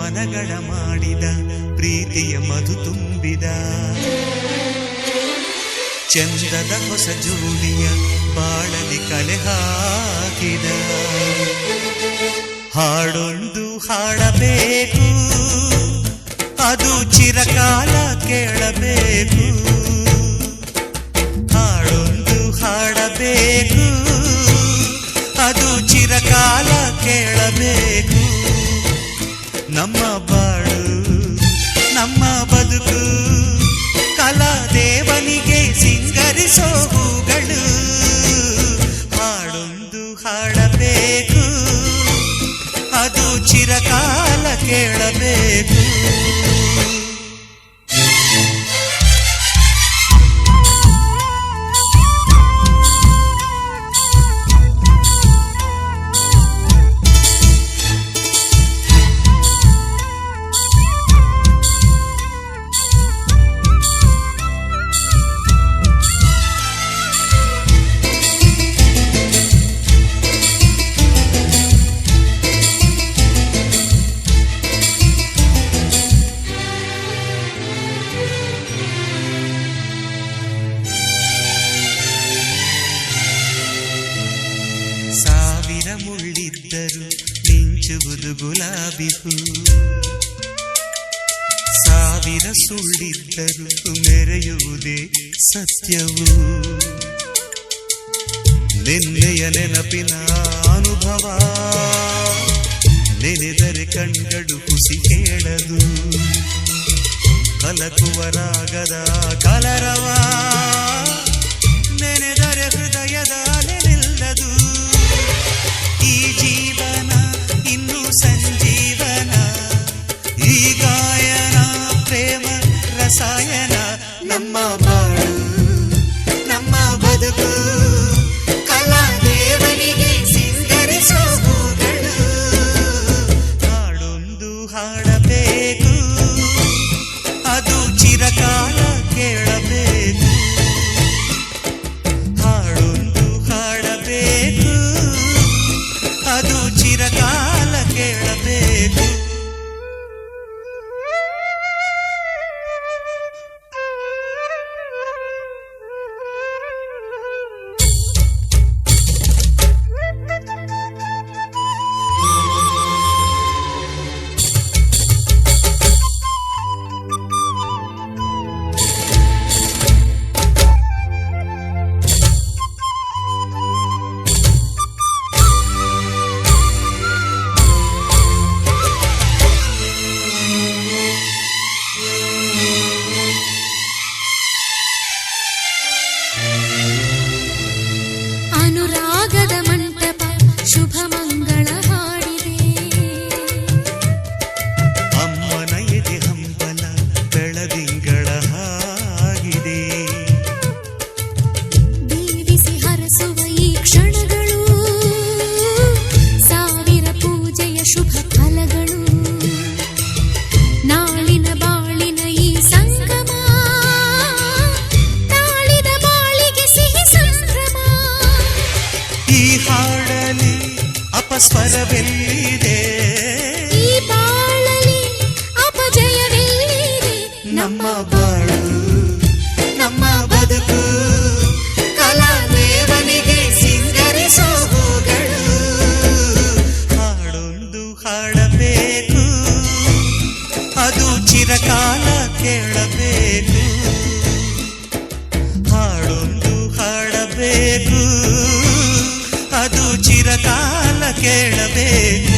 ಮನಗಳ ಮಾಡಿದ ಪ್ರೀತಿಯ ಮಧು ತುಂಬಿದ ಚಂದದ ಹೊಸ ಜೋಡಿಯ ಬಾಳಲಿ ಕಲೆ ಹಾಕಿದ ಹಾಡೊಂದು ಹಾಡಬೇಕು ಅದು ಚಿರಕಾಲ ಕೇಳಬೇಕು ಹಾಡೊಂದು ಹಾಡಬೇಕು ಅದು ಚಿರಕಾಲ ಕೇಳಬೇಕು ನಮ್ಮ ಬಾಳು ನಮ್ಮ ಬದುಕು ಕಲಾದೇವನಿಗೆ ಸಿಂಗರಿಸೋ ಹೂಗಳು ಹಾಡೊಂದು ಹಾಡಬೇಕು ಅದು ಚಿರಕಾಲ ಕೇಳಬೇಕು ಮುಳ್ಳಿದ್ದರು ಮಿಂಚುವುದು ಗುಲಾಬಿ ಹೂ ಸಾವಿರ ಸುಳ್ಳಿದ್ದರು ಮೆರೆಯುವುದೇ ಸತ್ಯವು ನಿನ್ನೆಯ ನೆನಪಿನ ಅನುಭವ ನೆನೆದರೆ ಕಣ್ಗಳು ಹುಸಿ ಕೇಳದು ಕಲಕುವ ರಾಗದ ಕಲರವ ನೆನೆದರೆ ಹೃದಯದ ಅಲೆ ನಿಲ್ಲದು ಈ ಜೀವನ ಇನ್ನು ಸಂಜೀವನ ಈ ಗಾಯನ ಪ್ರೇಮ ರಸಾಯನ ನಮ್ಮ ಬಾಳು ನಮ್ಮ ಬದುಕು ಕಲಾದೇವನಿಗೆ ಸಿಂಗರಿಸೋ ಹೂಗಳು ಹಾಡೊಂದು ಹಾಡಬೇಕು ಅದು ಚಿರಕಾಲ ಕೇಳಬೇಕು ಹಾಡೊಂದು ಹಾಡಬೇಕು ಅದು ಚಿರಕಾಲ ಕೇಳಬೇಕು ಅನುರಾಗದ ಮಂಟಪ ಶುಭ ಮಂಗಳ ಹಾಡಿದೆ ಅಮ್ಮನ ಎದೆ ಹಂಬಲ ಬೆಳದಿಂಗಳ ಹಾಗಿದೆ ದೀವಿಸಿ ಹರಸುವ ಈ ಕ್ಷಣಗಳು ಸಾವಿರ ಪೂಜೆಯ ಶುಭ ಫಲಗಳು ನಾಳಿನ ಬಾಳಿನ ಈ ಸಂಗಮ ತಾಳಿದ ಬಾಳಿಗೆ ಸಿಹಿ ಸಂಭ್ರಮ ಈ ಹಾಡಲಿ ಅಪಸ್ವರವೆಲ್ಲಿದೆ ಈ ಬಾಳಲಿ ಅಪಜಯವೆಲ್ಲಿದೆ ನಮ್ಮ ಬಾಳು ನಮ್ಮ ಬದುಕು ಕಲಾದೇವನಿಗೆ ಸಿಂಗರಿಸೋ ಹೂಗಳು ಹಾಡೊಂದು ಹಾಡಬೇಕು ಅದು ಚಿರಕಾಲ ಕೇಳಬೇಕು ಹಾಡೊಂದು ಹಾಡಬೇಕು ಅದು ಚಿರಕಾಲ ಕೇಳಬೇಕು